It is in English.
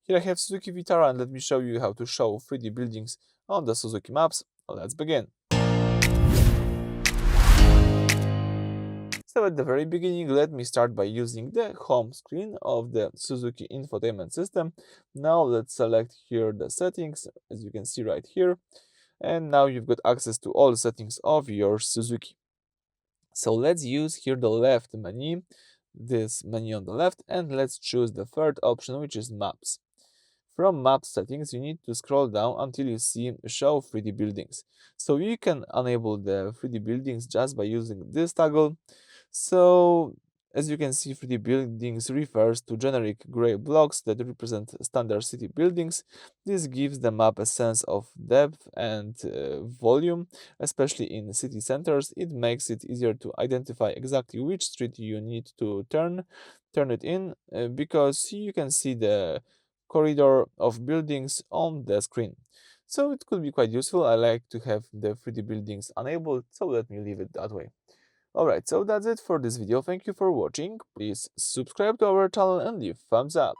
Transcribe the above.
Here I have Suzuki Vitara, and let me show you how to show 3D buildings on the Suzuki Maps. Let's begin. So at the very beginning, let me start by using the home screen of the Suzuki Infotainment system. Now let's select here the settings, as you can see right here. And now you've got access to all settings of your Suzuki. So let's use here the left menu, this menu on the left, and let's choose the third option, which is Maps. From Map settings, you need to scroll down until you see Show 3D Buildings. So you can enable the 3D buildings just by using this toggle. So as you can see, 3D buildings refers to generic gray blocks that represent standard city buildings. This gives the map a sense of depth and volume, especially in city centers. It makes it easier to identify exactly which street you need to turn it in, because you can see the corridor of buildings on the screen. So it could be quite useful. I like to have the 3D buildings enabled, so let me leave it that way. Alright, so that's it for this video. Thank you for watching. Please subscribe to our channel and leave thumbs up.